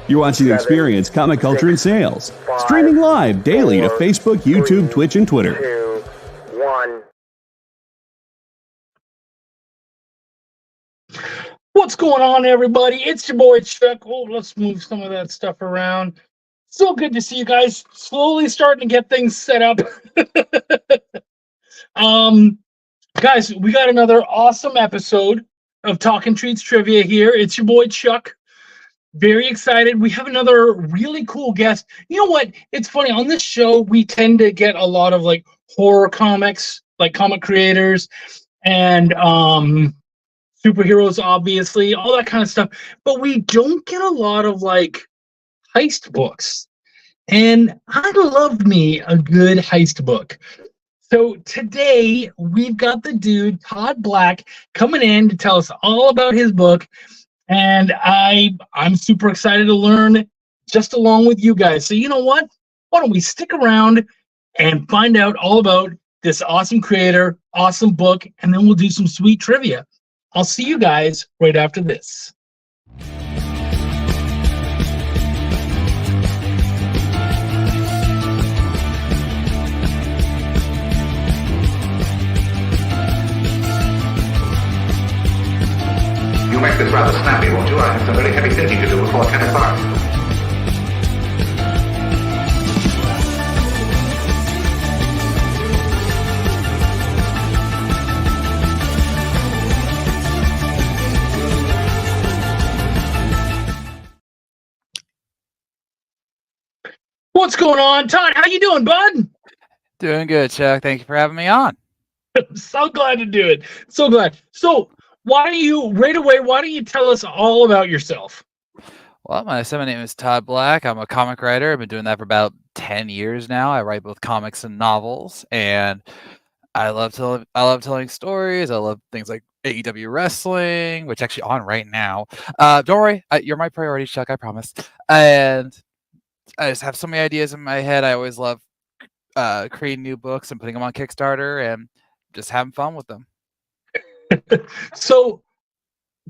You're watching Experience Comic Culture and Sales. Streaming live daily to Facebook, YouTube, Twitch, and Twitter. 2, 1. What's going on, everybody? It's your boy Chuck. Oh, let's move some of that stuff around. So good to see you guys. Slowly starting to get things set up. Guys, we got another awesome episode of Talking Treats Trivia here. It's your boy Chuck. Very excited. We have another really cool guest. You know what? It's funny. On this show, we tend to get a lot of like horror comics, like comic creators, and superheroes, obviously, all that kind of stuff. But we don't get a lot of like heist books. And I love me a good heist book. So today we've got the dude, Todd Black, coming in to tell us all about his book. And I'm super excited to learn just along with you guys. So you know what? Why don't we stick around and find out all about this awesome creator, awesome book, and then we'll do some sweet trivia. I'll see you guys right after this. You make this rather snappy, won't you? I have some very heavy thinking to do before 10 o'clock. What's going on, Todd? How you doing, bud? Doing good, Chuck. Thank you for having me on. I'm so glad to do it. So glad. So why don't you tell us all about yourself? Well, my name is Todd Black. I'm a comic writer. I've been doing that for about 10 years now. I write both comics and novels, and I love telling stories. I love things like AEW wrestling, which is actually on right now. Don't worry, you're my priority, Chuck, I promise. And I just have so many ideas in my head. I always love creating new books and putting them on Kickstarter and just having fun with them. So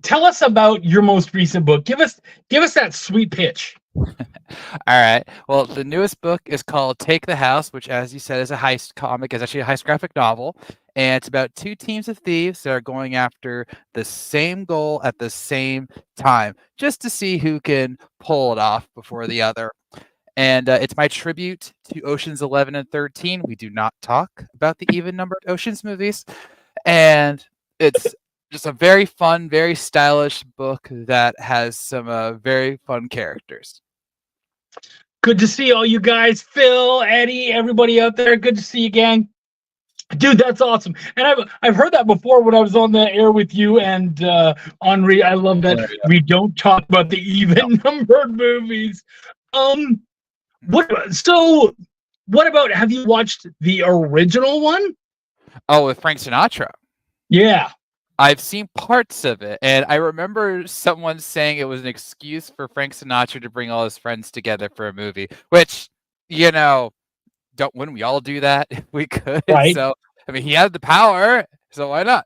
tell us about your most recent book. Give us that sweet pitch. All right. Well, the newest book is called Take the House, which, as you said, is a heist comic. It's actually a heist graphic novel. And it's about two teams of thieves that are going after the same goal at the same time, just to see who can pull it off before the other. And it's my tribute to Oceans 11 and 13. We do not talk about the even-numbered Oceans movies. And it's just a very fun, very stylish book that has some very fun characters. Good to see all you guys, Phil, Eddie, everybody out there. Good to see you again. Dude, that's awesome. And I've heard that before when I was on the air with you and Henri. I love that we don't talk about the even-numbered movies. What about, have you watched the original one? Oh, with Frank Sinatra. Yeah. I've seen parts of it, and I remember someone saying it was an excuse for Frank Sinatra to bring all his friends together for a movie, which, wouldn't we all do that if we could? Right. So, I mean, he had the power, so why not?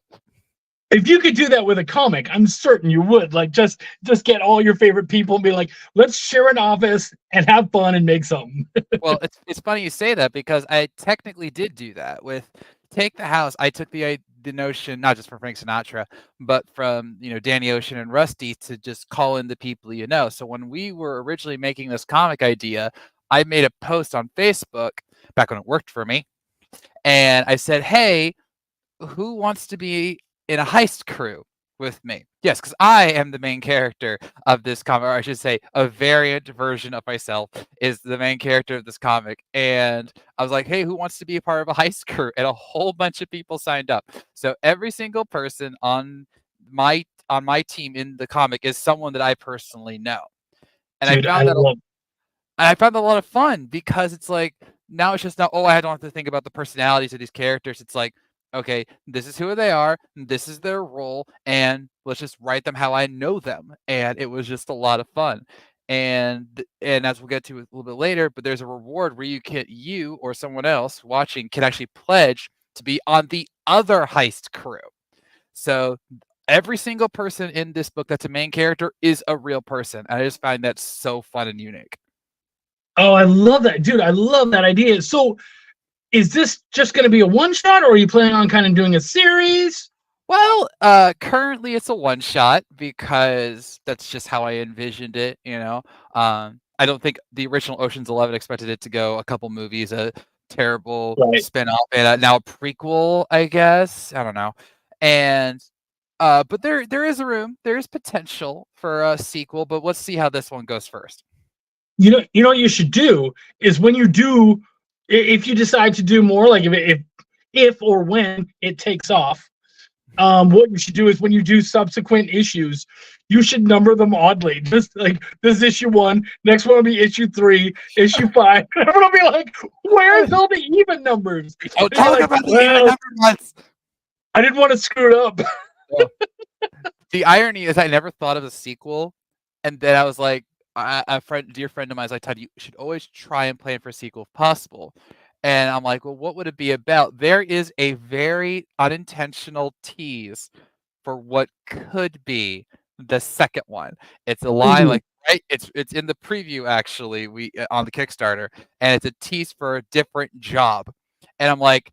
If you could do that with a comic, I'm certain you would. Like, just get all your favorite people and be like, let's share an office and have fun and make something. Well, it's funny you say that because I technically did do that with Take the House. I took the notion, not just from Frank Sinatra, but from Danny Ocean and Rusty, to just call in the people you know. So when we were originally making this comic idea, I made a post on Facebook back when it worked for me, and I said, hey, who wants to be in a heist crew with me? Yes, because I am the main character of this comic, or I should say a variant version of myself is the main character of this comic. And I was like, hey, who wants to be a part of a heist crew? And a whole bunch of people signed up. So every single person on my team in the comic is someone that I personally know. And Dude, I found that a lot of fun because it's like, now it's just not, I don't have to think about the personalities of these characters. It's like, okay, this is who they are, this is their role, and let's just write them how I know them. And it was just a lot of fun. And as we'll get to a little bit later, but there's a reward where you or someone else watching can actually pledge to be on the other heist crew. So every single person in this book that's a main character is a real person. And I just find that so fun and unique. Oh, I love that, dude. I love that idea. So is this just going to be a one shot, or are you planning on kind of doing a series? Well, currently it's a one shot because that's just how I envisioned it, you know. I don't think the original Ocean's 11 expected it to go a couple movies, a terrible Right. spin-off, and now a prequel, I guess. I don't know. And but there is a room, there is potential for a sequel, but let's see how this one goes first. You know what you should do is when you do, if you decide to do more, like if or when it takes off, what you should do is when you do subsequent issues, you should number them oddly. Just like this issue 1, next one will be issue 3, issue 5. Everyone will be like, "Where's all the even numbers?" Oh, talk about the even number months. I didn't want to screw it up. The irony is I never thought of a sequel, and then I was like, dear friend of mine is like, Todd, you should always try and plan for a sequel if possible. And I'm like, well, what would it be about? There is a very unintentional tease for what could be the second one. It's a line like right, it's in the preview actually, we on the Kickstarter, and it's a tease for a different job. And I'm like,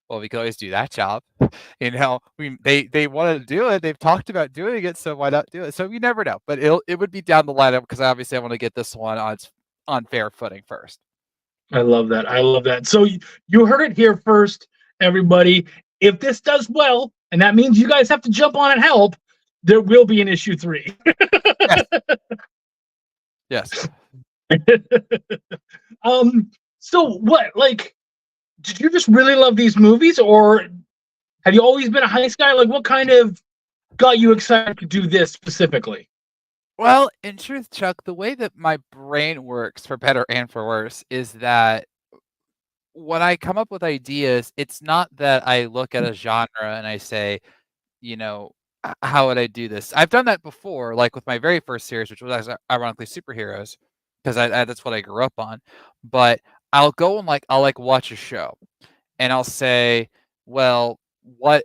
well, we could always do that job. You know, they want to do it. They've talked about doing it, so why not do it? So you never know. But it would be down the lineup because obviously I want to get this one on fair footing first. I love that. I love that. So you heard it here first, everybody. If this does well, and that means you guys have to jump on and help, there will be an issue 3. Yes. So what, like, did you just really love these movies, or have you always been a heist guy? Like, what kind of got you excited to do this specifically? Well, in truth, Chuck, the way that my brain works, for better and for worse, is that when I come up with ideas, it's not that I look at a genre and I say, you know, how would I do this? I've done that before, like with my very first series, which was ironically superheroes, because that's what I grew up on. But I'll go and I'll watch a show, and I'll say, well, what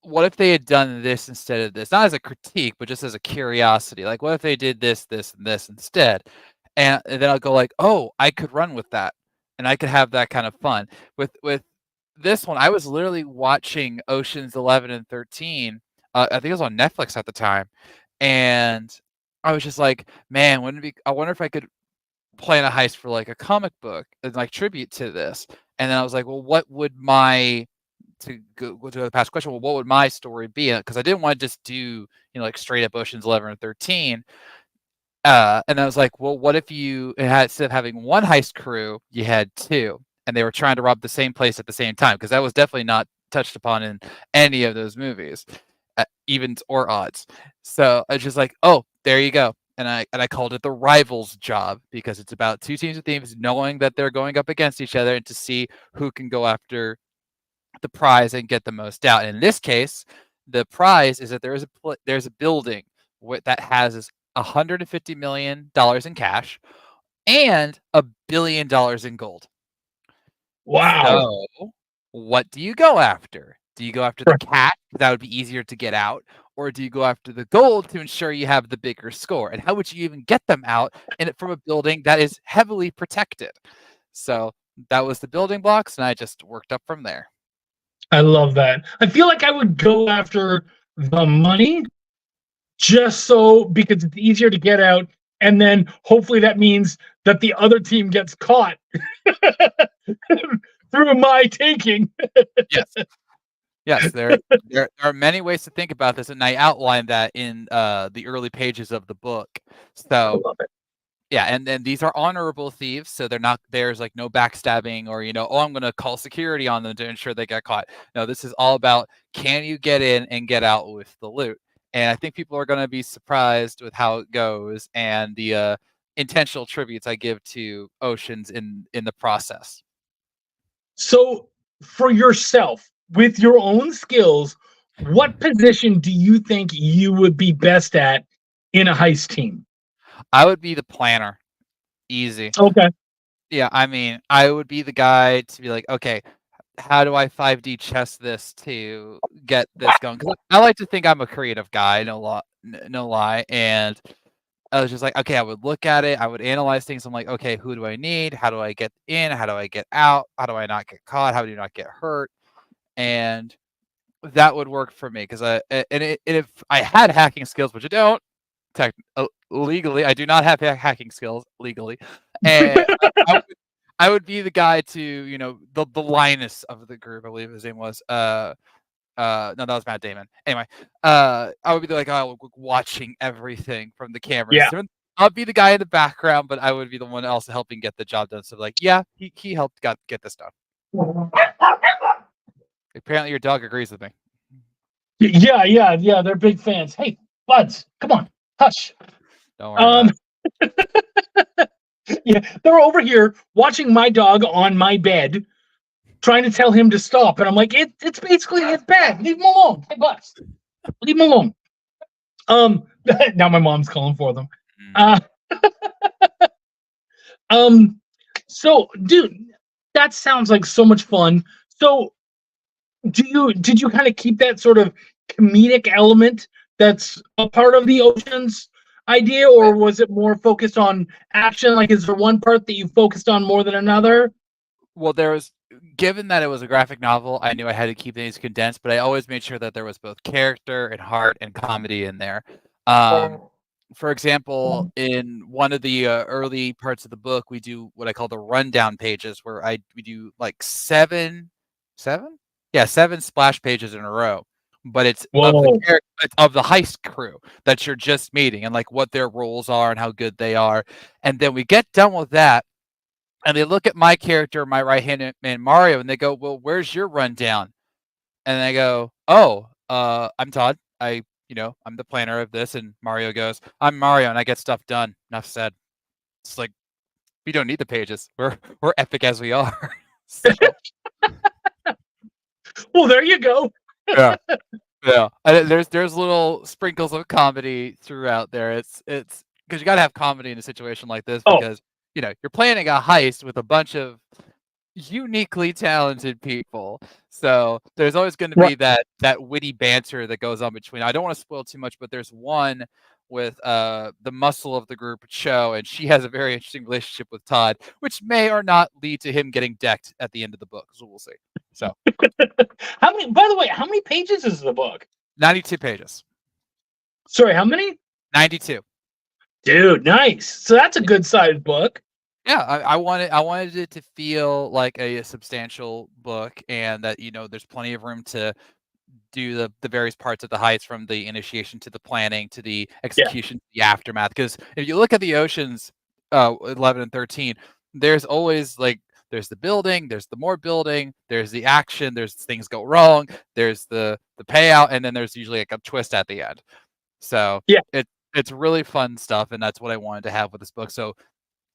if they had done this instead of this? Not as a critique, but just as a curiosity. Like, what if they did this, this, and this instead? And then I'll go like, oh, I could run with that, and I could have that kind of fun. With this one, I was literally watching Ocean's 11 and 13. I think it was on Netflix at the time, and I was just like, man, wouldn't it be? I wonder if I could plan a heist for like a comic book and like tribute to this. And then I was like, well, what would my to go to the past question, well, what would my story be? Because I didn't want to just do, like straight up Ocean's 11 or 13. And I was like, well, what if you had, instead of having one heist crew, you had two, and they were trying to rob the same place at the same time? Because that was definitely not touched upon in any of those movies, evens or odds. So I was just like, oh, there you go. And I called it the Rivals Job, because it's about two teams of teams knowing that they're going up against each other and to see who can go after the prize and get the most out. And in this case, the prize is that there's a building that has $150 million in cash and $1 billion in gold. Wow. So what do you go after? Do you go after the cash? That would be easier to get out. Or do you go after the gold to ensure you have the bigger score? And how would you even get them out from a building that is heavily protected? So that was the building blocks, and I just worked up from there. I love that. I feel like I would go after the money just so, because it's easier to get out, and then hopefully that means that the other team gets caught through my taking. Yes, there are many ways to think about this, and I outlined that in the early pages of the book. So, yeah, and then these are honorable thieves, so there's like no backstabbing or oh, I'm going to call security on them to ensure they get caught. No, this is all about, can you get in and get out with the loot? And I think people are going to be surprised with how it goes and the intentional tributes I give to Oceans in the process. So, for yourself, with your own skills, what position do you think you would be best at in a heist team? I would be the planner. Easy. Okay. Yeah, I mean, I would be the guy to be like, okay, how do I 5D chess this to get this going? Because I like to think I'm a creative guy, no lie. And I was just like, okay, I would look at it, I would analyze things. I'm like, okay, who do I need? How do I get in? How do I get out? How do I not get caught? How do you not get hurt? And that would work for me because if I had hacking skills, which I don't, legally, I do not have hacking skills legally, and I would be the guy to the Linus of the group, I believe his name was. No, that was Matt Damon. Anyway, I would be like, watching everything from the cameras. Yeah. So I'll be the guy in the background, but I would be the one also helping get the job done. So like, yeah, he helped get this done. Apparently, your dog agrees with me. Yeah. They're big fans. Hey, buds, come on, hush. Don't worry about it. Yeah, they're over here watching my dog on my bed, trying to tell him to stop, and I'm like, it's basically his bed. Leave him alone. Hey, buds, leave him alone. Now my mom's calling for them. So, dude, that sounds like so much fun. So, did you kind of keep that sort of comedic element that's a part of the Oceans idea, or was it more focused on action? Like, is there one part that you focused on more than another? Well, given that it was a graphic novel, I knew I had to keep things condensed, but I always made sure that there was both character and heart and comedy in there. For example, in one of the early parts of the book, we do what I call the rundown pages, where we do like seven splash pages in a row. But it's of the heist crew that you're just meeting and like what their roles are and how good they are. And then we get done with that, and they look at my character, my right-hand man Mario, and they go, "Well, where's your rundown?" And I go, "Oh, I'm Todd. I'm the planner of this." And Mario goes, "I'm Mario, and I get stuff done." Enough said. It's like, we don't need the pages. We're epic as we are. So, well, there you go. yeah. And there's little sprinkles of comedy throughout there. It's because you got to have comedy in a situation like this because you're planning a heist with a bunch of uniquely talented people. So there's always going to be that witty banter that goes on between. I don't want to spoil too much, but there's one with the muscle of the group, Cho, and she has a very interesting relationship with Todd, which may or not lead to him getting decked at the end of the book. So we'll see. So by the way, how many pages is the book? 92 pages. Sorry, how many? 92. Dude, nice. So that's a good sized book. Yeah, I wanted it to feel like a substantial book, and that there's plenty of room to do the various parts of the heights, from the initiation to the planning to the execution, to the aftermath. Because if you look at the Oceans 11 and 13, there's always there's the building, there's the more building, there's the action, there's things go wrong, there's the payout, and then there's usually like a twist at the end. So it's really fun stuff, and that's what I wanted to have with this book. So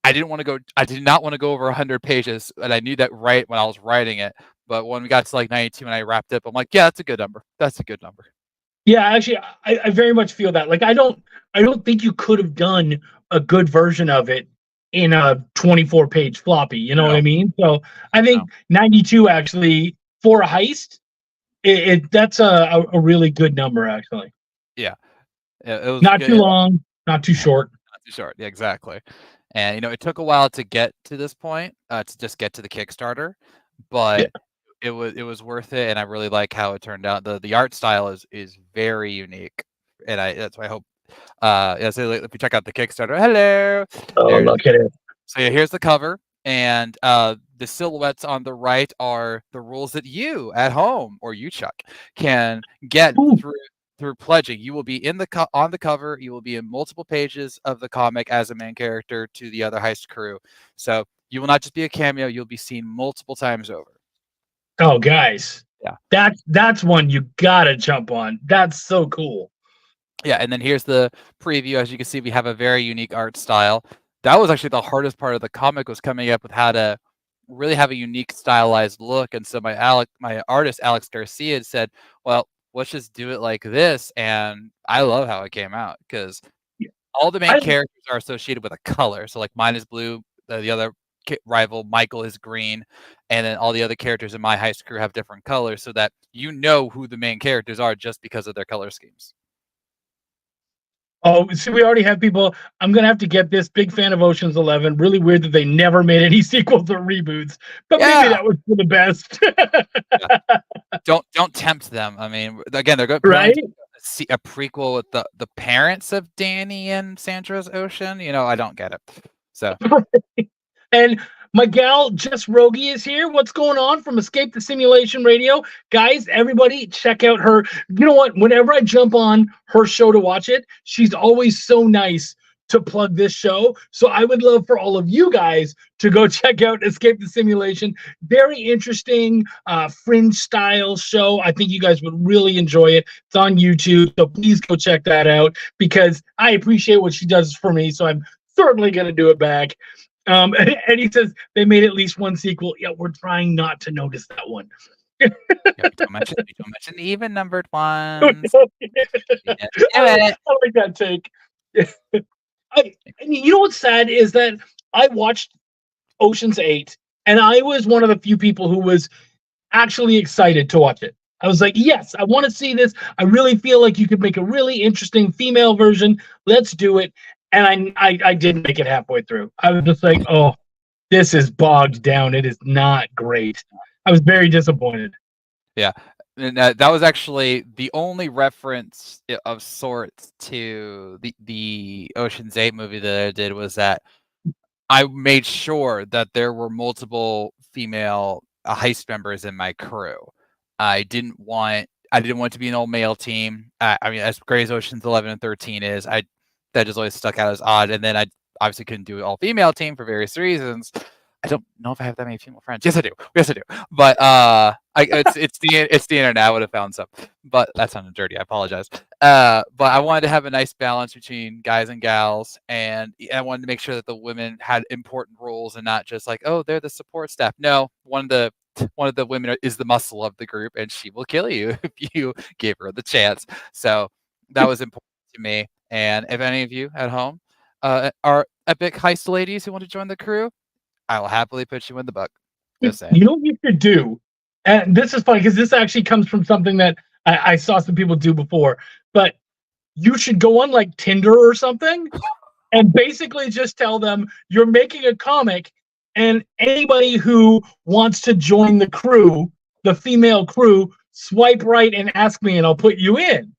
I did not want to go over 100 pages, and I knew that right when I was writing it. But when we got to like 92 and I wrapped up, I'm like, yeah, that's a good number. That's a good number. Yeah, actually, I very much feel that. Like, I don't think you could have done a good version of it in a 24-page floppy. You know what I mean? So I think 92 actually for a heist, that's a really good number actually. Yeah, it was not too long, not too short. Not too short. Yeah, exactly. And it took a while to get to this point, to just get to the Kickstarter, but it was worth it, and I really like how it turned out. The art style is very unique, and that's why I hope. So if you check out the Kickstarter, hello. Oh, look at it. So yeah, here's the cover, and the silhouettes on the right are the rules that you at home, or you, Chuck, can get through pledging. You will be on the cover. You will be in multiple pages of the comic as a main character to the other heist crew. So you will not just be a cameo. You'll be seen multiple times over. Oh, guys. Yeah. That's one you gotta jump on. That's so cool. Yeah, and then here's the preview. As you can see, we have a very unique art style. That was actually the hardest part of the comic, was coming up with how to really have a unique stylized look. And so my artist, Alex Garcia, had said, well, let's just do it like this. And I love how it came out, because all the main characters are associated with a color. So like mine is blue, the other rival Michael is green, and then all the other characters in my heist crew have different colors, so that you know who the main characters are just because of their color schemes. Oh, see, we already have people. I'm gonna have to get this. Big fan of Ocean's 11. Really weird that they never made any sequels or reboots, but maybe that was for the best. Don't tempt them. I mean, again, they're going right? to see a prequel with the parents of Danny and Sandra's Ocean. You know, I don't get it. So, and my gal Jess Rogie is here. What's going on from Escape the Simulation Radio? Guys, everybody check out her. You know what? Whenever I jump on her show to watch it, she's always so nice to plug this show. So I would love for all of you guys to go check out Escape the Simulation. Very interesting fringe style show. I think you guys would really enjoy it. It's on YouTube. So please go check that out because I appreciate what she does for me. So I'm certainly going to do it back. And he says they made at least one sequel. Yeah, we're trying not to notice that one. don't mention the even numbered ones. I like that take. You know what's sad is that I watched Ocean's 8, and I was one of the few people who was actually excited to watch it. I was like, yes, I want to see this. I really feel like you could make a really interesting female version. Let's do it. And I didn't make it halfway through. I was just like, oh, this is bogged down. It is not great. I was very disappointed. Yeah. And that was actually the only reference of sorts to the Ocean's 8 movie that I did, was that I made sure that there were multiple female heist members in my crew. I didn't want it to be an all male team. I mean, as great as Ocean's 11 and 13 is, that just always stuck out as odd. And then I obviously couldn't do an all female team for various reasons. I don't know if I have that many female friends. Yes, I do. But it's the internet. I would have found some, but that sounded dirty. I apologize. But I wanted to have a nice balance between guys and gals, and I wanted to make sure that the women had important roles and not just like, oh, they're the support staff. No, one of the women is the muscle of the group, and she will kill you if you give her the chance. So that was important to me. And if any of you at home are epic heist ladies who want to join the crew, I will happily put you in the book. Just saying. You know what you should do? And this is funny because this actually comes from something that I saw some people do before. But you should go on like Tinder or something and basically just tell them you're making a comic, and anybody who wants to join the crew, the female crew, swipe right and ask me and I'll put you in.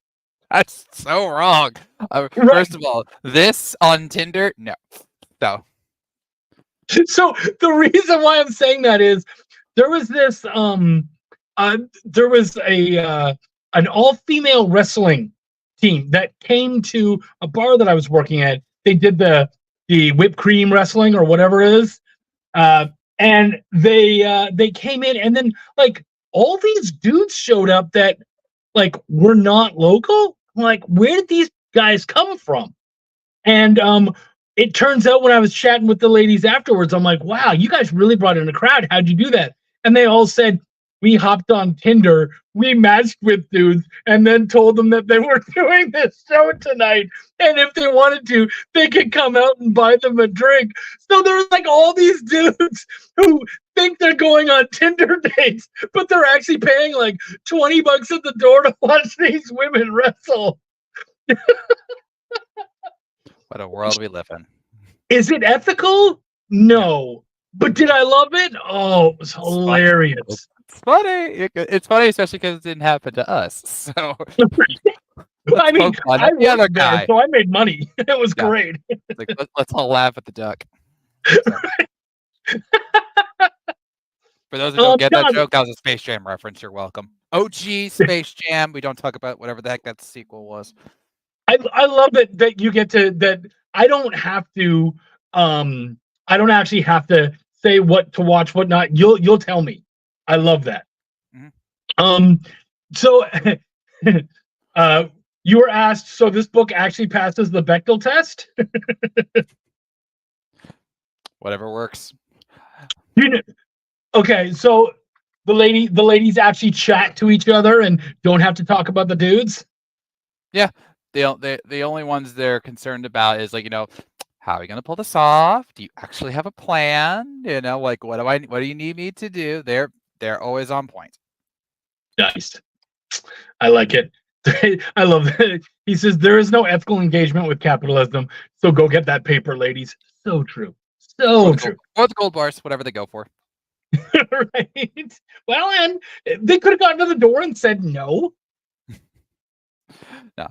That's so wrong. Right. First of all, this on Tinder, no. So the reason why I'm saying that is there was this there was an all-female wrestling team that came to a bar that I was working at. They did the whipped cream wrestling or whatever it is. And they came in, and then like all these dudes showed up that like were not local. I'm like, where did these guys come from? And it turns out when I was chatting with the ladies afterwards, I'm like, wow, you guys really brought in a crowd. How'd you do that? And they all said, we hopped on Tinder, we matched with dudes, and then told them that they were doing this show tonight. And if they wanted to, they could come out and buy them a drink. So there's like all these dudes who think they're going on Tinder dates, but they're actually paying like $20 at the door to watch these women wrestle. What a world we live in. Is it ethical? No. But did I love it? Oh, it was hilarious. It's funny. It's funny, especially because it didn't happen to us. So I mean, I the other worked there, guy, so I made money. It was great. Like, let's all laugh at the duck. So. For those who don't get that joke, that was a Space Jam reference. You're welcome. OG Space Jam. We don't talk about whatever the heck that sequel was. I love that you get to that. I don't have to. I don't actually have to say what to watch, what not. You'll tell me. I love that. Mm-hmm. So you were asked. So this book actually passes the Bechdel test. Whatever works. Okay, so the ladies actually chat to each other and don't have to talk about the dudes. Yeah. The only ones they're concerned about is like, how are you going to pull this off? Do you actually have a plan? You know, like what do you need me to do? They're always on point. Nice. I like it. I love it. He says there is no ethical engagement with capitalism, so go get that paper, ladies. So true. So true. Or the gold bars, whatever they go for. Right. Well, and they could have gotten to the door and said no. No,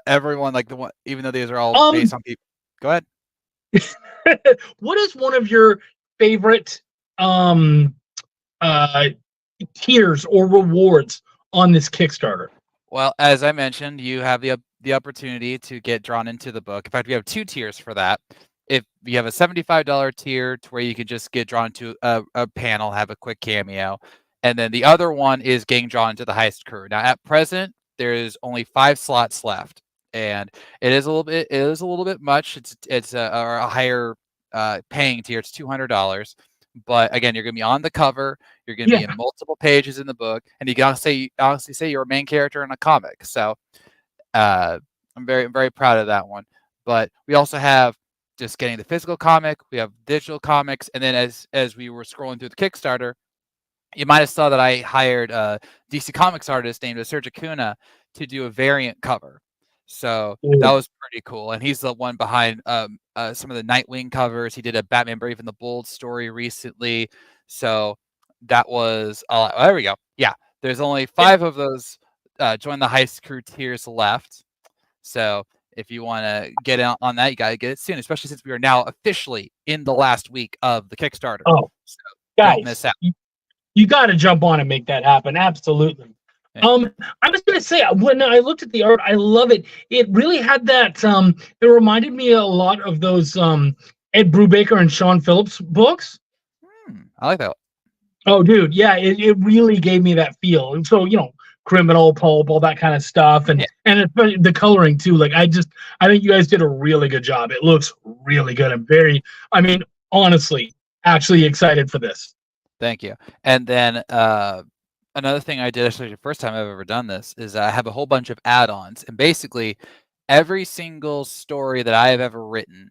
everyone, like the one, even though these are all based on people. Go ahead. What is one of your favorite tiers or rewards on this Kickstarter? Well, as I mentioned, you have the opportunity to get drawn into the book. In fact, we have 2 tiers for that. If you have a $75 tier to where you can just get drawn to a panel, have a quick cameo, and then the other one is getting drawn to the heist crew. Now, at present, there's only 5 slots left, and it is a little bit much. It's a higher paying tier. It's $200, but again, you're going to be on the cover. You're going to be in multiple pages in the book, and you can honestly say you're a main character in a comic. So I'm very proud of that one. But we also have just getting the physical comic. We have digital comics, and then as we were scrolling through the Kickstarter, you might have saw that I hired a DC Comics artist named Serge Acuna to do a variant cover. So that was pretty cool. And he's the one behind some of the Nightwing covers. He did a Batman Brave and the Bold story recently. So that was, there we go. Yeah, there's only 5 of those Join the Heist Crew tiers left. So if you want to get on that, you got to get it soon, especially since we are now officially in the last week of the Kickstarter. Oh, so guys, don't miss out. You got to jump on and make that happen. Absolutely. Yeah. I was going to say, when I looked at the art, I love it. It really had that, it reminded me a lot of those Ed Brubaker and Sean Phillips books. I like that. Oh, dude. Yeah, it really gave me that feel. So, criminal pulp, all that kind of stuff. And the coloring too. Like, I think you guys did a really good job. It looks really good. I'm honestly, actually excited for this. Thank you. And then another thing I did, actually the first time I've ever done this, is I have a whole bunch of add-ons. And basically, every single story that I have ever written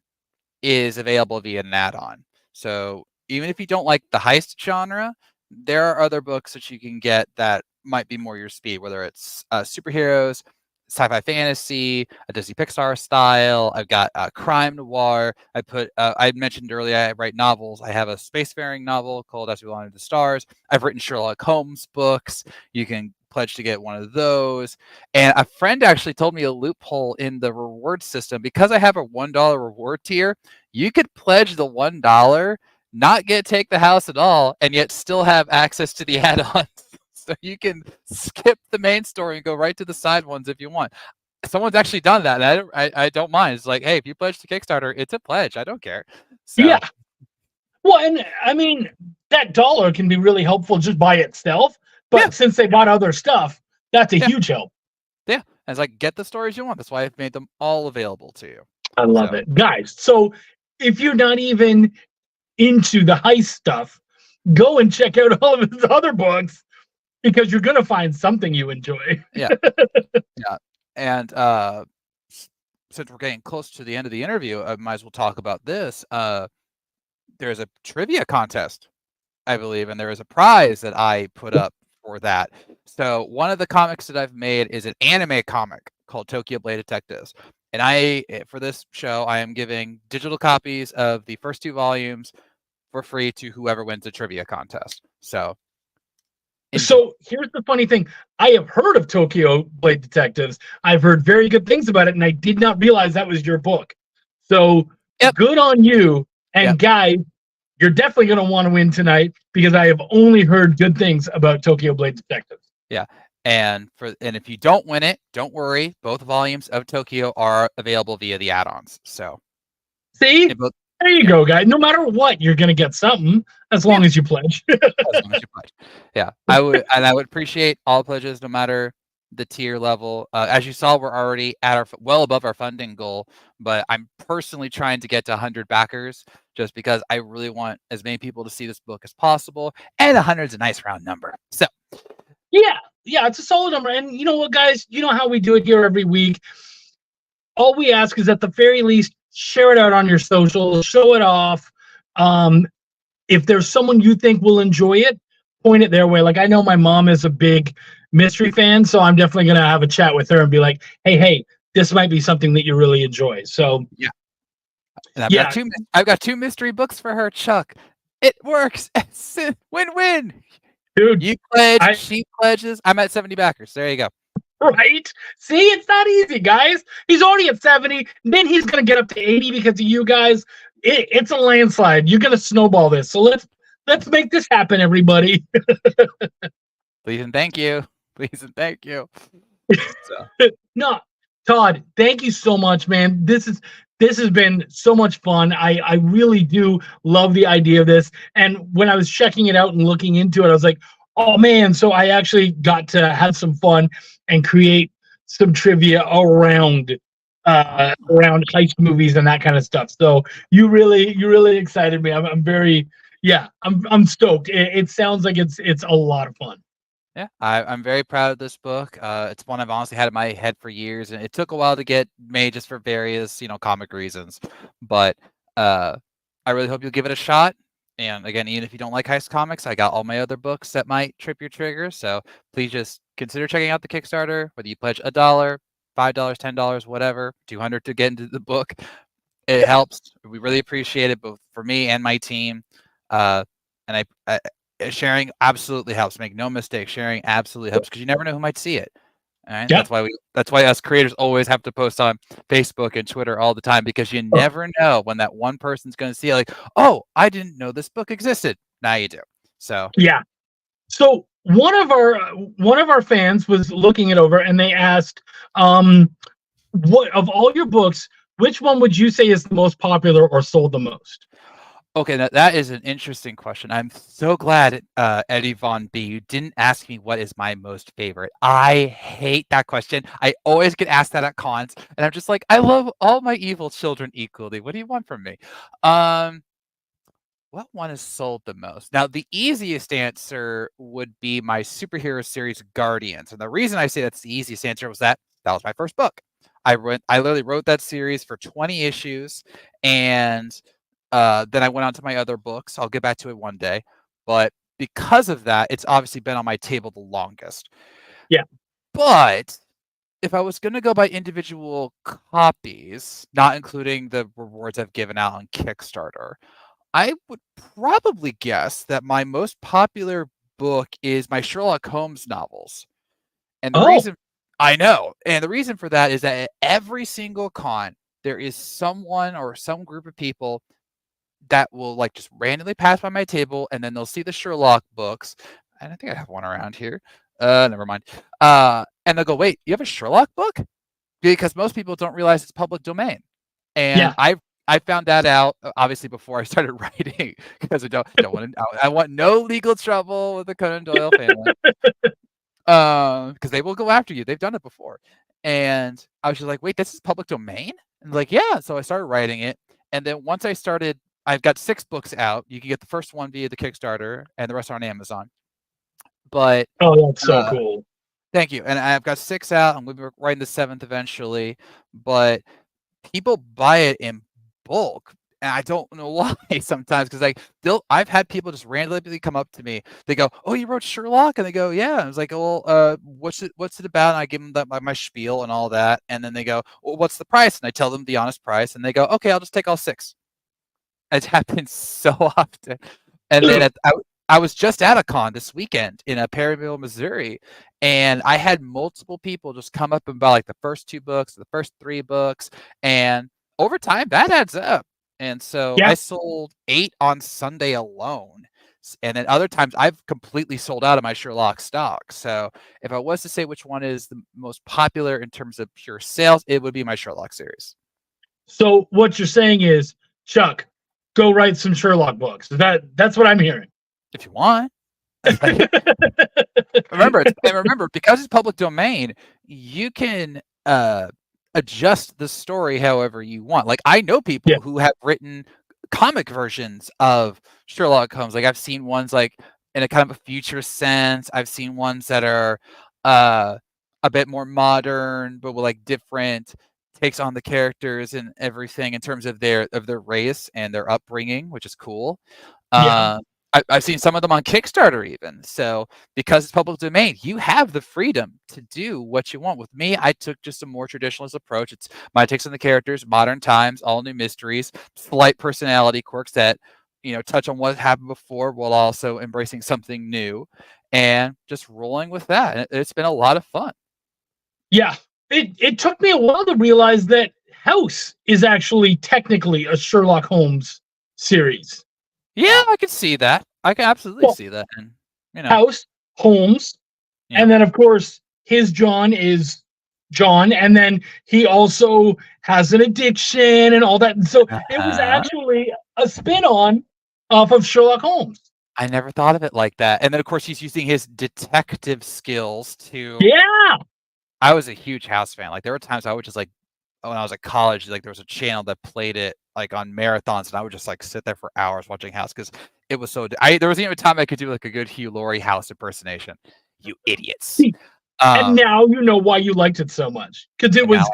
is available via an add-on. So even if you don't like the heist genre, there are other books that you can get that might be more your speed, whether it's superheroes, sci-fi fantasy, a Disney Pixar style. I've got crime noir. I mentioned earlier I write novels. I have a spacefaring novel called As We Belong to the Stars. I've written Sherlock Holmes books. You can pledge to get one of those. And a friend actually told me a loophole in the reward system. Because I have a $1 reward tier, you could pledge the $1, not take the house at all, and yet still have access to the add-ons. So you can skip the main story and go right to the side ones if you want. Someone's actually done that, and I don't mind. It's like, hey, if you pledge to Kickstarter, it's a pledge. I don't care. So. Yeah. Well, and I mean, that $1 can be really helpful just by itself. But since they bought other stuff, that's a huge help. Yeah. It's like, get the stories you want. That's why I've made them all available to you. I love it. Guys, so if you're not even into the heist stuff, go and check out all of his other books, because you're going to find something you enjoy. Yeah. And since we're getting close to the end of the interview, I might as well talk about this. There's a trivia contest, I believe, and there is a prize that I put up for that. So one of the comics that I've made is an anime comic called Tokyo Blade Detectives. And for this show, I am giving digital copies of the first 2 volumes for free to whoever wins the trivia contest. So here's the funny thing. I have heard of Tokyo Blade Detectives. I've heard very good things about it, and I did not realize that was your book. So good on you. And guys, you're definitely going to want to win tonight, because I have only heard good things about Tokyo Blade Detectives. Yeah. And if you don't win it, don't worry. Both volumes of Tokyo are available via the add-ons. So see? There you go, guys. No matter what, you're going to get something as long as you pledge. As long as you pledge. Yeah, I would appreciate all pledges, no matter the tier level. As you saw, we're already at well above our funding goal, but I'm personally trying to get to 100 backers, just because I really want as many people to see this book as possible, and 100 is a nice round number. So, yeah, it's a solid number. And you know what, guys? You know how we do it here every week. All we ask is, at the very least, share it out on your socials, show it off. If there's someone you think will enjoy it, point it their way. Like I know my mom is a big mystery fan, so I'm definitely gonna have a chat with her and be like, hey, this might be something that you really enjoy. So yeah. And yeah, I've got 2 mystery books for her, Chuck. It works. It's a win-win. dude, You pledge, I she pledges. I'm at 70 backers. There you go. right? See, it's not easy, guys. He's already at 70. Then he's gonna get up to 80 because of you guys. It's a landslide. You're gonna snowball this. So let's make this happen, everybody. Please and thank you. Please and thank you. So. No, Todd, thank you so much, man. This has been so much fun. I really do love the idea of this. And when I was checking it out and looking into it, I was like, oh man, so I actually got to have some fun and create some trivia around heist movies and that kind of stuff. So you really excited me. I'm very I'm stoked. It sounds like it's a lot of fun. Yeah, I'm very proud of this book. It's one I've honestly had in my head for years, and it took a while to get made just for various, comic reasons. But I really hope you'll give it a shot. And again, even if you don't like heist comics, I got all my other books that might trip your trigger. So please just consider checking out the Kickstarter, whether you pledge $1, $5, $10, whatever, 200 to get into the book. It helps. We really appreciate it, both for me and my team. And I sharing absolutely helps. Make no mistake, sharing absolutely helps because you never know who might see it. All right. Yeah. That's why us creators always have to post on Facebook and Twitter all the time, because you never know when that one person's going to see it, like, oh, I didn't know this book existed. Now you do. So yeah. So one of our fans was looking it over and they asked, what of all your books, which one would you say is the most popular or sold the most? okay, that is an interesting question. I'm so glad, Eddie Von B, you didn't ask me what is my most favorite. I hate that question. I always get asked that at cons, and I'm just like, I love all my evil children equally. What do you want from me? What one is sold the most? Now, the easiest answer would be my superhero series, Guardians. And the reason I say that's the easiest answer was that was my first book. I literally wrote that series for 20 issues, and then I went on to my other books. I'll get back to it one day. But because of that, it's obviously been on my table the longest. Yeah. But if I was going to go by individual copies, not including the rewards I've given out on Kickstarter, I would probably guess that my most popular book is my Sherlock Holmes novels. And the reason I know, and the reason for that is that at every single con, there is someone or some group of people that will like just randomly pass by my table, and then they'll see the Sherlock books. And I think I have one around here. Never mind. And they'll go, wait, you have a Sherlock book? Because most people don't realize it's public domain. And I found that out obviously before I started writing, because I don't want to. I want no legal trouble with the Conan Doyle family, because they will go after you. They've done it before. And I was just like, wait, this is public domain? And like, yeah. So I started writing it, and then once I started, I've got 6 books out. You can get the first one via the Kickstarter, and the rest are on Amazon. But that's so cool. Thank you. And I've got 6 out. I'm going to be writing the 7th eventually. But people buy it in bulk, and I don't know why sometimes, because like I've had people just randomly come up to me. They go, "Oh, you wrote Sherlock?" And they go, "Yeah." I was like, "Well, what's it about?" And I give them my spiel and all that, and then they go, "Well, what's the price?" And I tell them the honest price, and they go, "Okay, I'll just take all 6." It happens so often. And then I was just at a con this weekend in Perryville, Missouri, and I had multiple people just come up and buy like the first 2 books, the first 3 books, and over time that adds up. And so I sold 8 on Sunday alone. And then other times I've completely sold out of my Sherlock stock. So if I was to say which one is the most popular in terms of pure sales, it would be my Sherlock series. So what you're saying is, Chuck, go write some Sherlock books. That's what I'm hearing. If you want. remember, because it's public domain, you can adjust the story however you want. Like, I know people who have written comic versions of Sherlock Holmes. Like, I've seen ones like in a kind of a future sense. I've seen ones that are a bit more modern, but with like different takes on the characters and everything in terms of their race and their upbringing, which is cool. Yeah. I've seen some of them on Kickstarter even. So because it's public domain, you have the freedom to do what you want. With me, I took just a more traditionalist approach. It's my takes on the characters, modern times, all new mysteries, slight personality quirks that, touch on what happened before while also embracing something new, and just rolling with that. And it's been a lot of fun. Yeah. It took me a while to realize that House is actually technically a Sherlock Holmes series. Yeah, I can see that. I can absolutely see that. And House, Holmes, and then of course his John is John, and then he also has an addiction and all that. And so it was actually a spin-on off of Sherlock Holmes. I never thought of it like that. And then of course he's using his detective skills to. Yeah. I was a huge House fan. Like there were times I would just when I was at college, like there was a channel that played it like on marathons, and I would just like sit there for hours watching House because it was so. There was even a time I could do like a good Hugh Laurie House impersonation. You idiots! And now you know why you liked it so much, because it was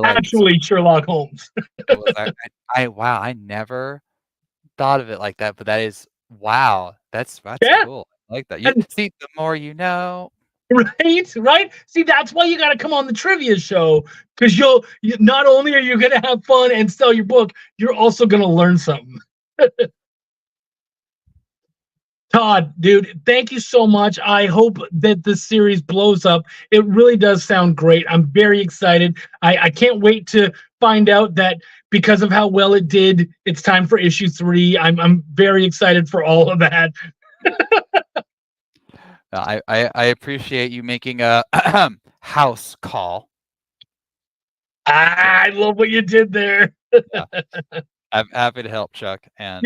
actually Sherlock Holmes. Wow, I never thought of it like that, but that is wow. That's cool. I like that. You see, the more you know. Right. See, that's why you got to come on the trivia show, because you not only are you going to have fun and sell your book, you're also going to learn something. Todd, dude, thank you so much. I hope that this series blows up. It really does sound great. I'm very excited. I can't wait to find out that because of how well it did, it's time for issue 3. I'm very excited for all of that. I appreciate you making a house call. I love what you did there. I'm happy to help, Chuck, and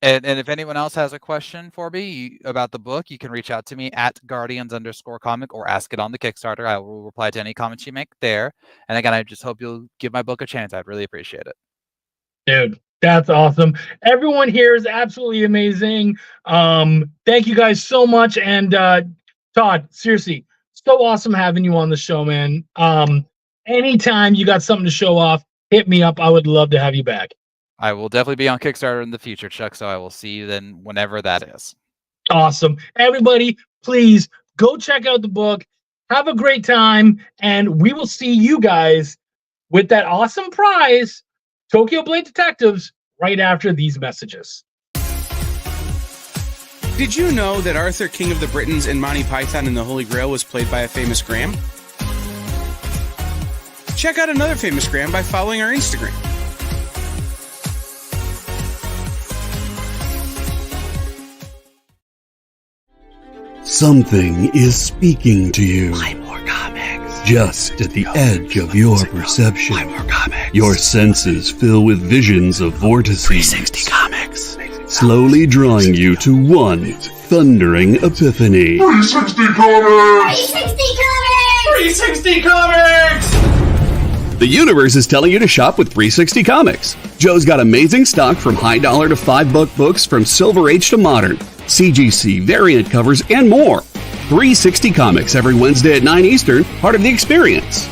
and if anyone else has a question for me about the book, you can reach out to me at Guardians_comic or ask it on the Kickstarter. I will reply to any comments you make there. And again, I just hope you'll give my book a chance. I'd really appreciate it. Dude, that's awesome. Everyone here is absolutely amazing. Thank you guys so much. And Todd, seriously, so awesome having you on the show, man. Anytime you got something to show off, hit me up. I would love to have you back. I will definitely be on Kickstarter in the future, Chuck, so I will see you then whenever that is. Awesome. Everybody, please go check out the book. Have a great time, and we will see you guys with that awesome prize, Tokyo Blade Detectives, right after these messages. Did you know that Arthur, King of the Britons in Monty Python and the Holy Grail was played by a famous Graham? Check out another famous Graham by following our Instagram. Something is speaking to you. Play more comics. Just at the edge of your perception. Play more comics. Your senses fill with visions of vortices. 360 comics. Slowly drawing you to one thundering epiphany. 360 comics! 360 comics! 360 comics! The universe is telling you to shop with 360 Comics. Joe's got amazing stock from high dollar to $5 books, from Silver Age to modern, CGC, variant covers, and more. 360 Comics every Wednesday at 9 Eastern, part of The Experience.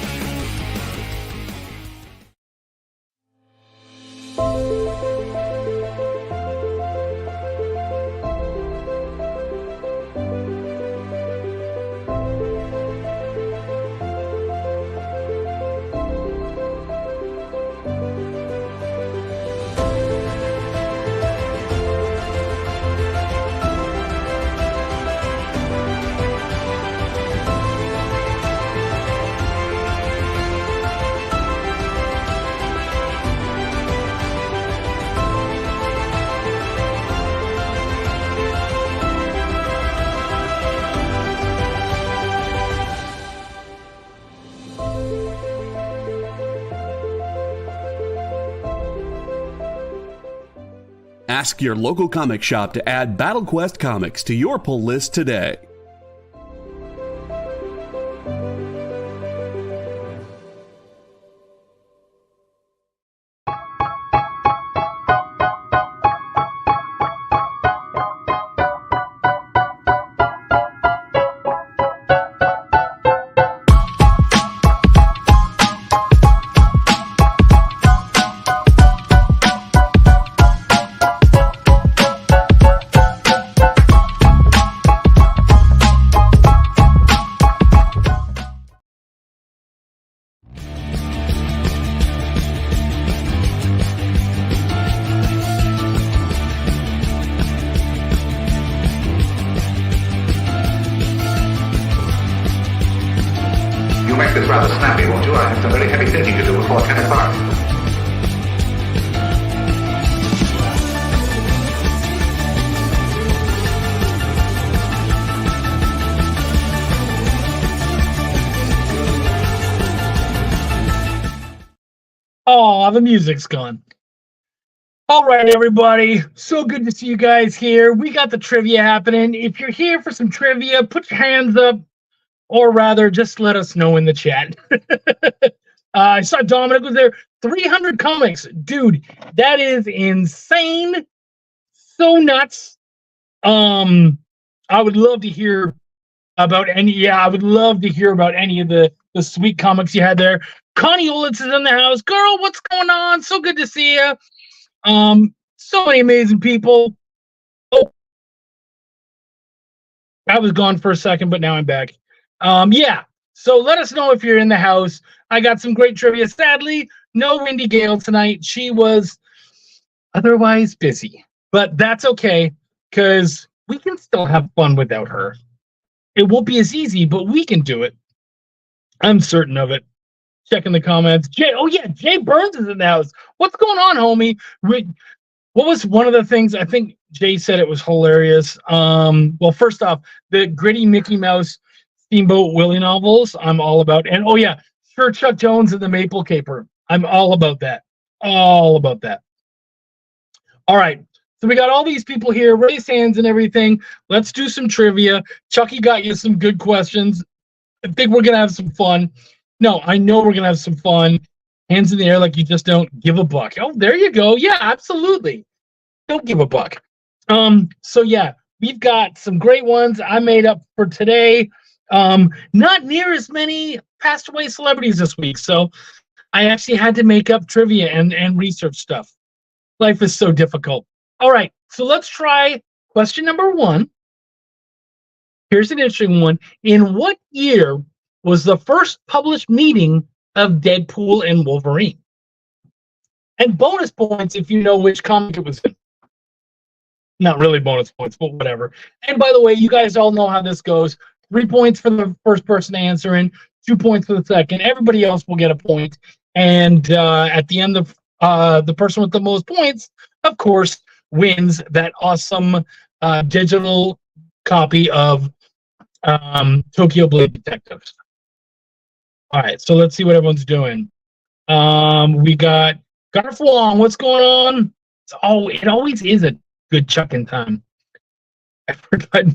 Ask your local comic shop to add Battle Quest comics to your pull list today. make this rather snappy, won't you? I have some very heavy thinking to do before 10 o'clock. Oh, the music's gone. All right, everybody. So good to see you guys here. We got the trivia happening. If you're here for some trivia, put your hands up, or rather, just let us know in the chat. I saw Dominic was there. 300 comics. Dude, that is insane. So nuts. I would love to hear about any. Yeah, I would love to hear about any of the sweet comics you had there. Connie Olitz is in the house. Girl, what's going on? So good to see you. So many amazing people. Oh, I was gone for a second, but now I'm back. Yeah. So let us know if you're in the house. I got some great trivia. Sadly, no Wendy Gale tonight. She was otherwise busy, but that's okay because we can still have fun without her. It won't be as easy, but we can do it. I'm certain of it. Checking the comments. Jay Burns is in the house. What's going on, homie? What was one of the things? I think Jay said it was hilarious. Well, first off, the gritty Mickey Mouse Steamboat Willie novels, I'm all about. And oh yeah, sure, Chuck Jones and the Maple Caper. I'm all about that. All about that. All right. So we got all these people here, raise hands and everything. Let's do some trivia. Chucky got you some good questions. I think we're going to have some fun. No, I know we're going to have some fun. Hands in the air like you just don't give a buck. Oh, there you go. Yeah, absolutely. Don't give a buck. So yeah, we've got some great ones I made up for today. Not near as many passed away celebrities this week. So I actually had to make up trivia and research stuff. Life is so difficult. All right, so let's try question number 1. Here's an interesting one. In what year was the first published meeting of Deadpool and Wolverine? And bonus points if you know which comic it was in. Not really bonus points, but whatever. And by the way, you guys all know how this goes. 3 points for the first person answering, 2 points for the second. Everybody else will get a point. And at the end of the person with the most points, of course, wins that awesome digital copy of Tokyo Blade Detectives. All right, so let's see what everyone's doing. We got Garth Wong. What's going on? It always is a good chucking time. I forgot.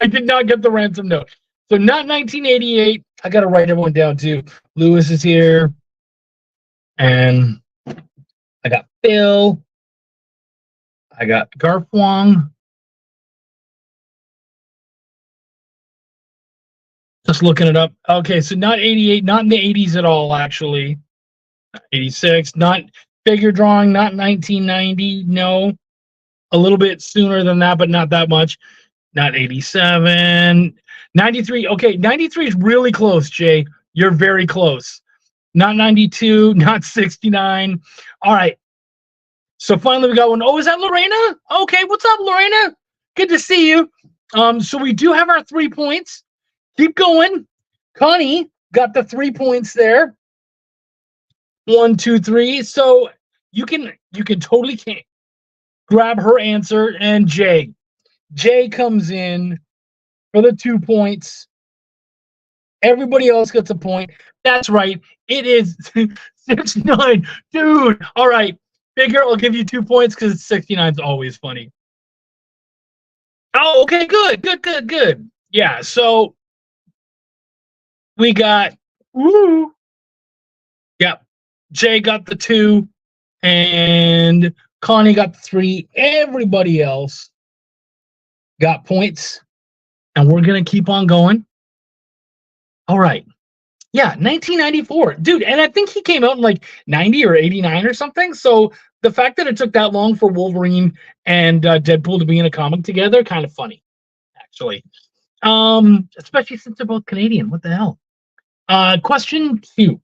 I did not get the ransom note. So not 1988. I got to write everyone down too. Lewis is here. And I got Phil. I got Garth Wong. Just looking it up. Okay, so not 88, not in the 80s at all, actually. 86, not figure drawing, not 1990, no. A little bit sooner than that, but not that much. Not 87. 93, okay, 93 is really close, Jay. You're very close. Not 92, not 69. All right. So finally we got one. Oh, is that Lorena? Okay, what's up, Lorena? Good to see you. So we do have our 3 points. Keep going. Connie got the 3 points there. 1, 2, 3. So you can totally grab her answer. And Jay comes in for the 2 points. Everybody else gets a point. That's right. It is 6-9. Dude. All right. Figure I'll give you 2 points because 69 is always funny. Oh, okay. Good. Yeah. So we got, yep. Jay got the 2 and Connie got the 3. Everybody else got points and we're going to keep on going. All right. Yeah, 1994. Dude, and I think he came out in like 90 or 89 or something. So the fact that it took that long for Wolverine and Deadpool to be in a comic together, kind of funny, actually. Especially since they're both Canadian. What the hell? Question 2.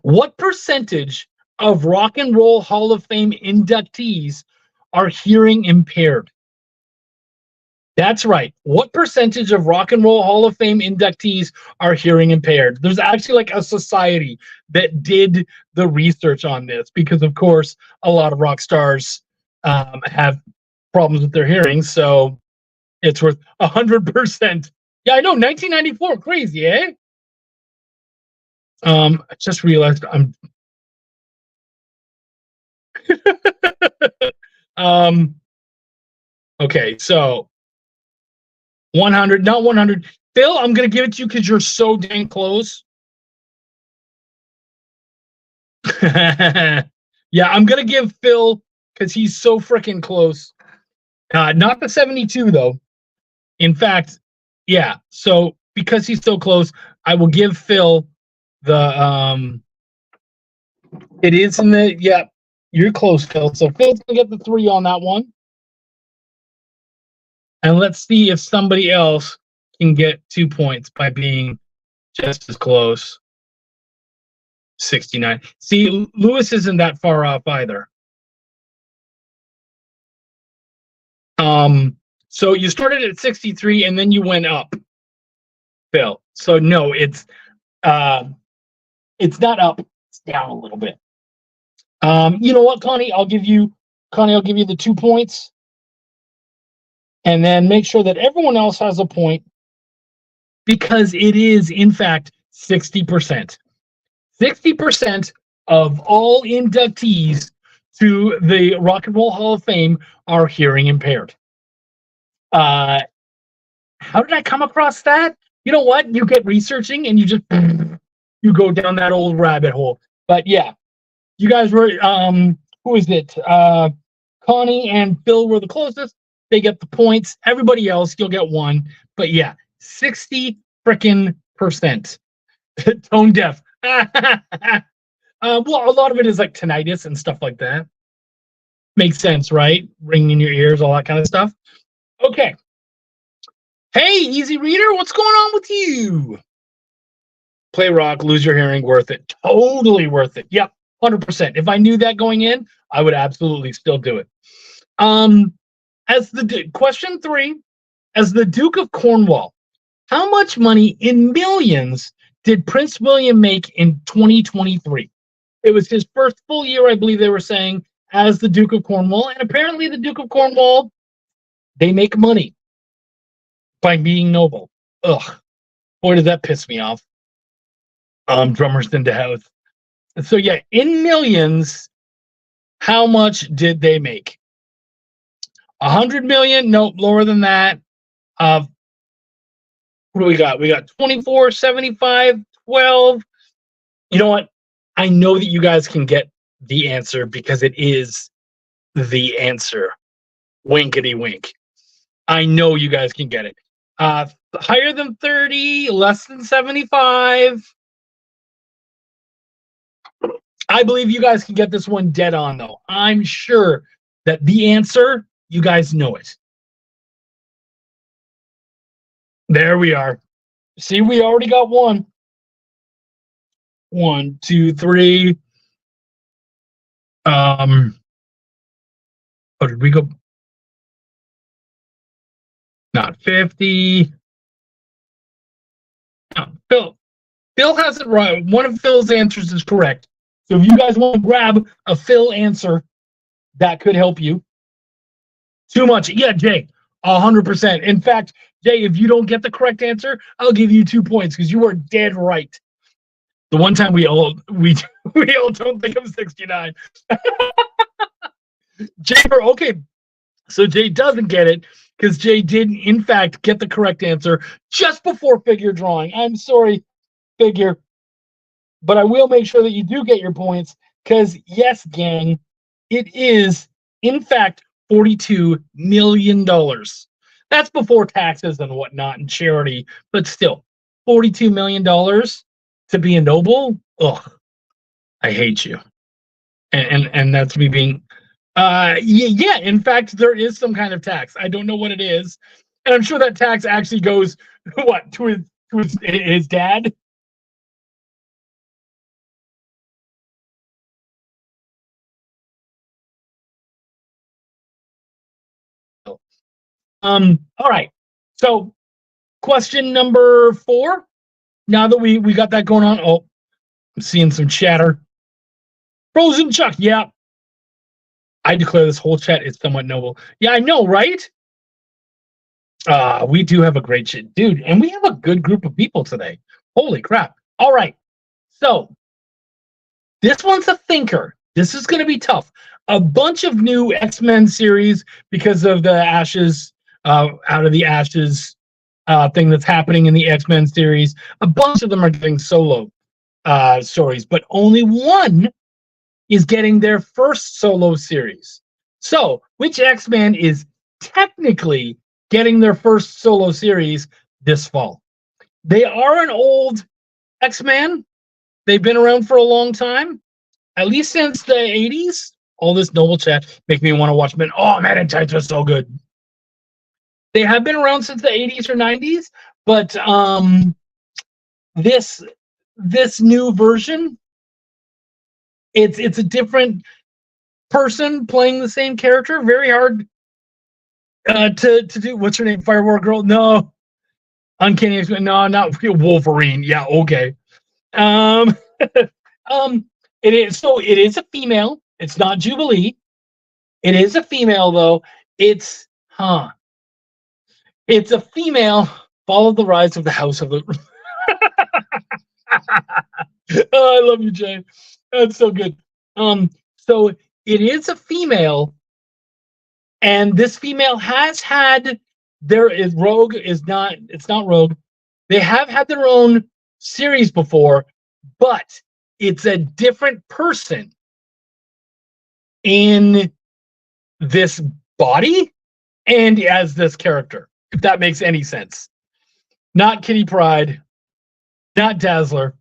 What percentage of Rock and Roll Hall of Fame inductees are hearing impaired? That's right. What percentage of Rock and Roll Hall of Fame inductees are hearing impaired? There's actually like a society that did the research on this because, of course, a lot of rock stars have problems with their hearing. So it's worth 100%. Yeah, I know. 1994. Crazy, eh? I just realized I'm. Okay, so 100, not 100. Phil, I'm going to give it to you because you're so dang close. Yeah, I'm going to give Phil because he's so freaking close. Not the 72, though. In fact, yeah, so because he's so close, I will give Phil the. It is in the. Yeah, you're close, Phil. So Phil's going to get the 3 on that one. And let's see if somebody else can get 2 points by being just as close. 69. See, Lewis isn't that far off either. So you started at 63 and then you went up, Phil. So no, it's not up, it's down a little bit. You know what, Connie? I'll give you the 2 points. And then make sure that everyone else has a point because it is, in fact, 60%. 60% of all inductees to the Rock and Roll Hall of Fame are hearing impaired. How did I come across that? You know what? You get researching and you go down that old rabbit hole. But yeah, you guys were who is it? Connie and Phil were the closest. They get the points. Everybody else, you'll get 1. But yeah, 60 freaking percent. Tone deaf. Well, a lot of it is like tinnitus and stuff like that. Makes sense, right? Ringing in your ears, all that kind of stuff. Okay. Hey, Easy Reader, what's going on with you? Play rock, lose your hearing, worth it. Totally worth it. Yep, 100%. If I knew that going in, I would absolutely still do it. As the question 3, as the Duke of Cornwall, how much money in millions did Prince William make in 2023? It was his first full year, I believe they were saying, as the Duke of Cornwall. And apparently the Duke of Cornwall, they make money by being noble. Ugh. Boy, did that piss me off. Drummers into house. So yeah, in millions, how much did they make? 100 million? Nope, lower than that. What do we got? We got 24, 75, 12. You know what? I know that you guys can get the answer because it is the answer. Winkety wink. I know you guys can get it. Higher than 30, less than 75. I believe you guys can get this one dead on, though. I'm sure that the answer, you guys know it. There we are. See, we already got 1. 1, 2, 3. Oh, did we go? Not 50. No, Phil has it right. One of Phil's answers is correct. So if you guys want to grab a Phil answer, that could help you. Too much. Yeah, Jay, 100%. In fact, Jay, if you don't get the correct answer, I'll give you 2 points because you are dead right. The one time we all don't think of 69. Jay, okay. So Jay doesn't get it because Jay did, in fact, get the correct answer just before figure drawing. I'm sorry, figure. But I will make sure that you do get your points because, yes, gang, it is, in fact, $42 million. That's before taxes and whatnot and charity, but still, $42 million to be a noble? Ugh, I hate you. And that's me being... yeah, in fact, there is some kind of tax. I don't know what it is. And I'm sure that tax actually goes, what, to his dad? All right. So, question number 4. Now that we got that going on, I'm seeing some chatter. Frozen Chuck, yeah. I declare this whole chat is somewhat noble. Yeah, I know, right? We do have a great shit, dude, and we have a good group of people today. Holy crap. All right. So, this one's a thinker. This is going to be tough. A bunch of new X-Men series because of the Ashes, out of the Ashes thing that's happening in the X-Men series. A bunch of them are doing solo stories, but only one is getting their first solo series. So, which X-Men is technically getting their first solo series this fall? They are an old X-Men. They've been around for a long time, at least since the 80s. All this noble chat make me want to watch Men. Oh, Man in Tights was so good. They have been around since the 80s or 90s, but this new version, it's a different person playing the same character. Very hard to do. What's her name? Firewall Girl? No. Uncanny X-Men? No, not Wolverine. Yeah, okay. It is a female. It's not Jubilee. It is a female though. It's a female. Follow the rise of the House of the. Oh, I love you, Jay. That's so good. So it is a female, and this female has had. Rogue is not. It's not Rogue. They have had their own series before, but it's a different person in this body and as this character, if that makes any sense. Not Kitty Pryde, not Dazzler.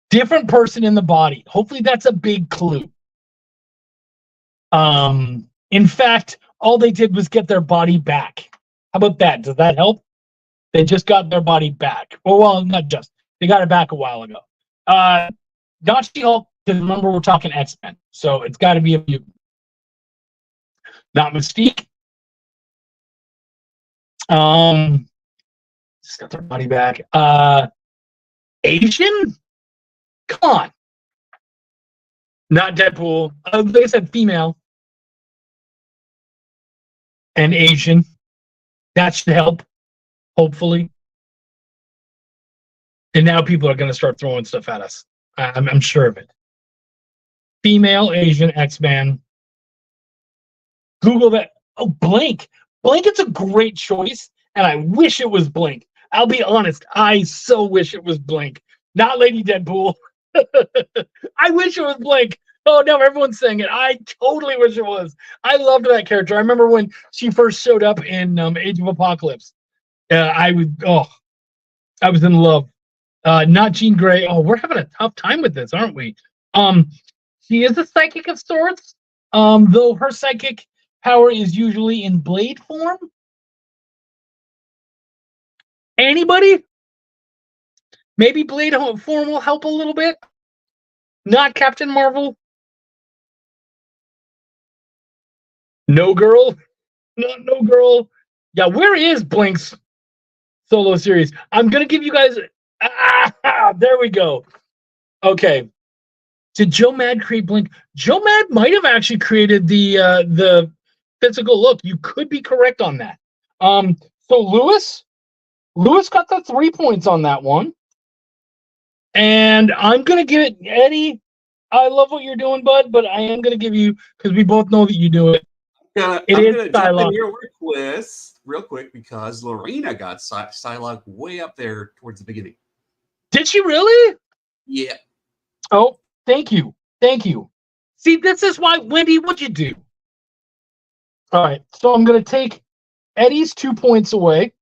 Different person in the body. Hopefully that's a big clue. In fact, all they did was get their body back. How about that? Does that help? They just got their body back. Well, not just. They got it back a while ago. Not She-Hulk, because remember we're talking X-Men, so it's got to be a mutant. Not Mystique. Just got their body back. Asian? Come on. Not Deadpool. Like I said, female. And Asian. That should help, hopefully. And now people are going to start throwing stuff at us. I'm sure of it. Female, Asian, X-Men. Google that. Oh, Blink. Blink is a great choice, and I wish it was Blink. I'll be honest. I so wish it was Blink. Not Lady Deadpool. I wish it was Blink. Oh, no, everyone's saying it. I totally wish it was. I loved that character. I remember when she first showed up in Age of Apocalypse. I was in love. Not Jean Grey. Oh, we're having a tough time with this, aren't we? She is a psychic of sorts, though her psychic power is usually in blade form. Anybody? Maybe blade form will help a little bit. Not Captain Marvel. No Girl. No Girl. Yeah, where is Blink's solo series? I'm going to give you guys... there we go. Okay. Did Joe Mad create Blink? Joe Mad might have actually created the physical look. You could be correct on that. So Lewis got the 3 points on that one. And I'm going to give it, Eddie, I love what you're doing, bud, but I am going to give you, because we both know that you do it. I'm going to jump in here real quick, because Lorena got Psylocke way up there towards the beginning. Did she really? Yeah. Oh, thank you. Thank you. See, this is why, Wendy, what'd you do? All right, so I'm going to take Eddie's 2 points away.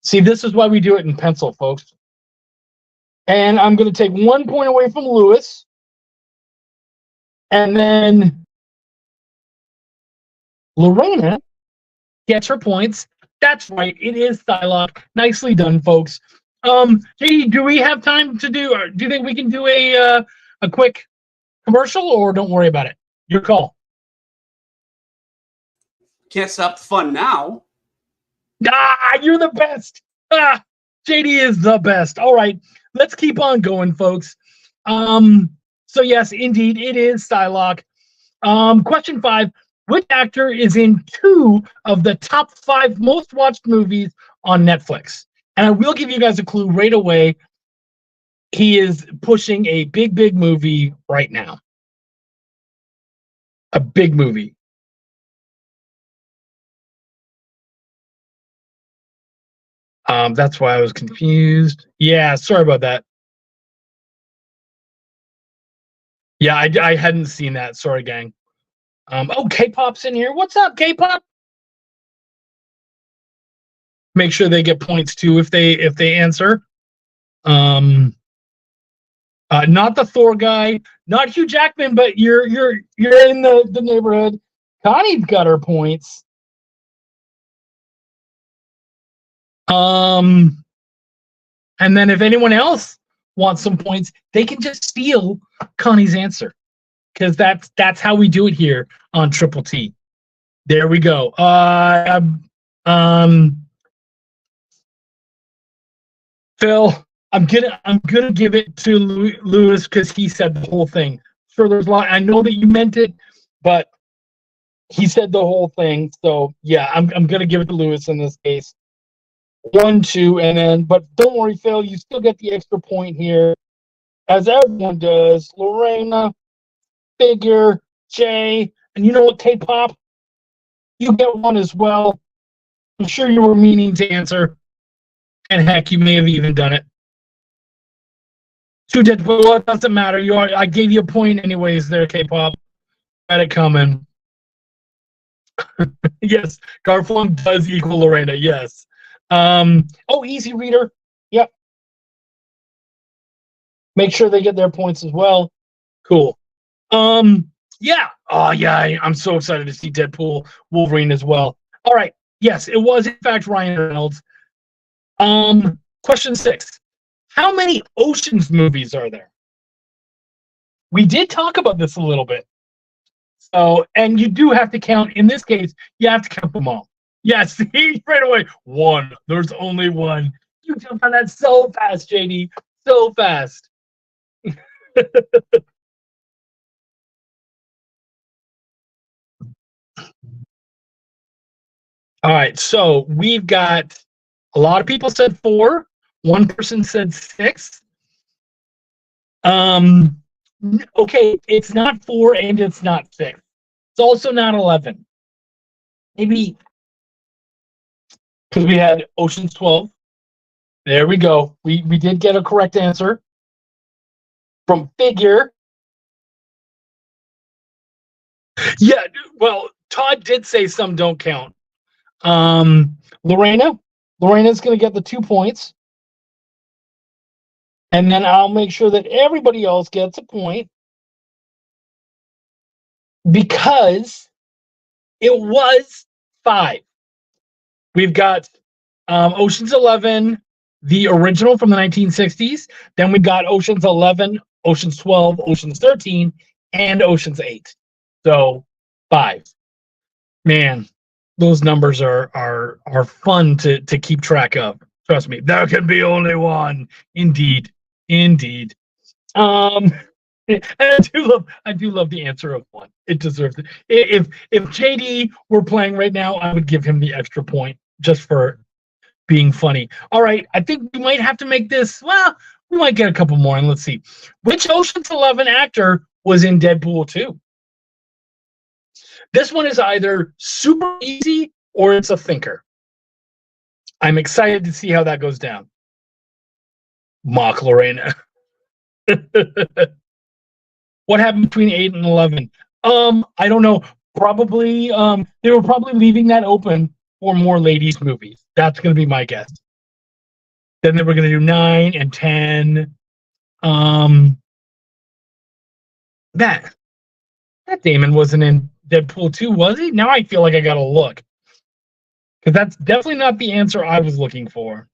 See, this is why we do it in pencil, folks. And I'm going to take 1 point away from Lewis. And then Lorena gets her points. That's right. It is Psylocke. Nicely done, folks. JD, do we have time to do, or do you think we can do a quick commercial, or don't worry about it? Your call. Can't stop the fun now. Ah, you're the best. Ah, JD is the best. All right, let's keep on going, folks. So yes, indeed, it is Psylocke. Question 5. Which actor is in 2 of the top 5 most watched movies on Netflix? And I will give you guys a clue right away. He is pushing a big movie right now. A big movie. That's why I was confused. Yeah, sorry about that. Yeah, I hadn't seen that. Sorry, gang. Oh, K-pop's in here. What's up, K-pop? Make sure they get points too if they answer. Not the Thor guy, not Hugh Jackman, but you're in the neighborhood. Connie's got her points. And then if anyone else wants some points, they can just steal Connie's answer, because that's how we do it here on Triple T. There we go. Phil, I'm gonna give it to Lewis because he said the whole thing. Sure, there's a lot. I know that you meant it, but he said the whole thing. So yeah, I'm gonna give it to Lewis in this case. 1, 2, and then. But don't worry, Phil. You still get the extra point here, as everyone does. Lorena, Figure, Jay, and you know what, K-pop? You get 1 as well. I'm sure you were meaning to answer, and heck, you may have even done it. 2 did, but well, it doesn't matter. I gave you a point anyways there, K-pop. Had it coming. Yes, Garflung does equal Lorena, yes. Easy Reader. Yep. Make sure they get their points as well. Cool. Yeah. Oh, yeah, I'm so excited to see Deadpool Wolverine as well. All right. Yes, it was, in fact, Ryan Reynolds. Question 6. How many Oceans movies are there? We did talk about this a little bit. So, and you do have to count, in this case, you have to count them all. Yes, right away. 1. There's only 1. You jumped on that so fast, JD. So fast. All right, so we've got a lot of people said 4. 1 person said 6. Okay, it's not 4 and it's not 6. It's also not 11. Maybe because we had Ocean's 12. There we go. We did get a correct answer from Figure. Yeah, well, Todd did say some don't count. Lorena's going to get the 2 points. And then I'll make sure that everybody else gets a point, because it was 5. We've got Ocean's 11, the original from the 1960s. Then we got Ocean's 11, Ocean's 12, Ocean's 13, and Ocean's 8. So 5. Man, those numbers are fun to keep track of. Trust me, there can be only 1. Indeed. And I do love the answer of 1. It deserves it. If JD were playing right now, I would give him the extra point just for being funny. All right, I think we might have to make this. Well, we might get a couple more, and let's see. Which Ocean's 11 actor was in Deadpool 2? This one is either super easy or it's a thinker. I'm excited to see how that goes down. Mock Lorena. What happened between 8 and 11? I don't know. Probably they were probably leaving that open for more ladies movies. That's going to be my guess. Then they were going to do 9 and 10. That Damon wasn't in Deadpool 2, was he? Now I feel like I got to look, because that's definitely not the answer I was looking for.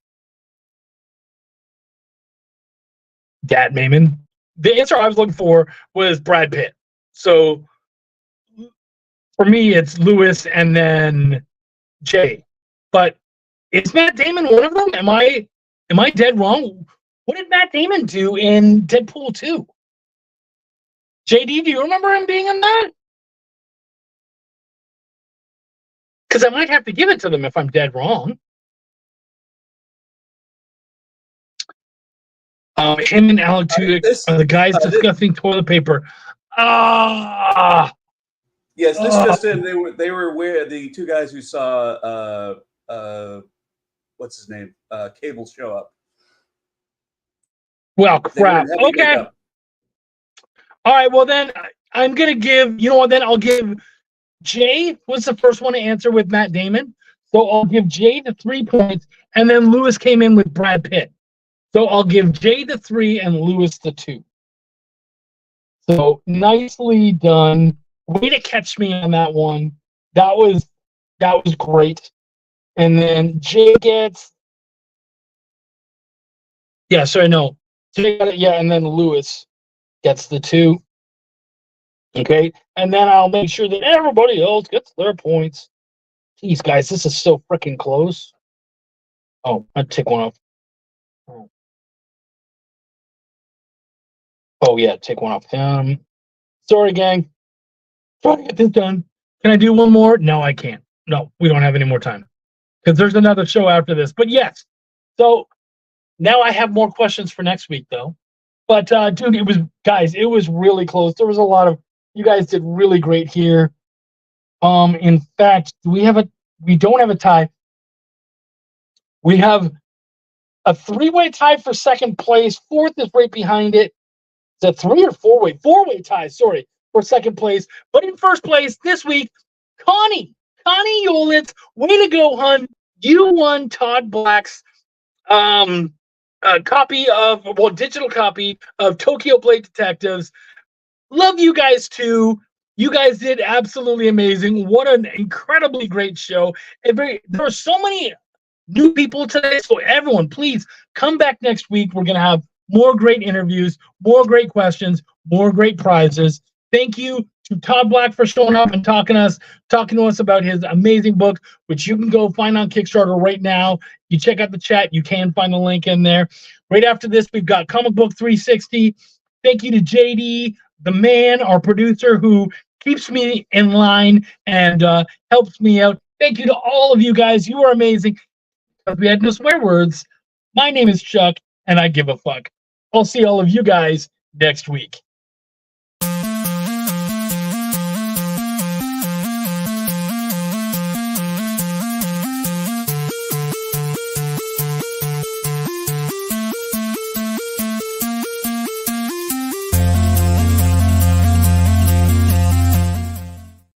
Dad Maimon. The answer I was looking for was Brad Pitt. So For me, it's Lewis and then Jay. But is Matt Damon one of them? Am I dead wrong? What did Matt Damon do in Deadpool 2? JD, do you remember him being in that? Because I might have to give it to them if I'm dead wrong. Him and Alec Tudyk are the guys discussing toilet paper. Yes, this just in. They were where the two guys who saw what's his name? Cable show up. Well, crap. Okay. All right. Well, then I'm gonna give. You know what? Then I'll give Jay was the first one to answer with Matt Damon, so I'll give Jay the 3 points, and then Lewis came in with Brad Pitt, so I'll give Jay the 3 and Lewis the 2. So nicely done. Way to catch me on that one. That was great. And then Jay gets. Yeah, sorry, no. Jay got it, yeah, and then Lewis gets the 2. Okay, and then I'll make sure that everybody else gets their points. Jeez, guys, this is so freaking close. Oh, I'd take one off. Oh, yeah, take one off him. Sorry, gang. Try to get this done. Can I do one more? No, I can't. No, we don't have any more time because there's another show after this. But yes, so now I have more questions for next week, though. But, dude, it was really close. There was a lot of. You guys did really great here. In fact, we don't have a tie. We have a 3-way tie for second place. Fourth is right behind it. Is it 3 or 4-way? 4-way tie, sorry, for second place. But in first place this week, Connie Yolitz. Way to go, hun. You won Todd Black's digital copy of Tokyo Blade Detectives. Love you guys too. You guys did absolutely amazing. What an incredibly great show. There are so many new people today. So everyone, please come back next week. We're going to have more great interviews, more great questions, more great prizes. Thank you to Todd Black for showing up and talking to us about his amazing book, which you can go find on Kickstarter right now. You check out the chat. You can find the link in there. Right after this, we've got Comic Book 360. Thank you to JD, the man, our producer, who keeps me in line and helps me out. Thank you to all of you guys. You are amazing. We had no swear words. My name is Chuck, and I give a fuck. I'll see all of you guys next week.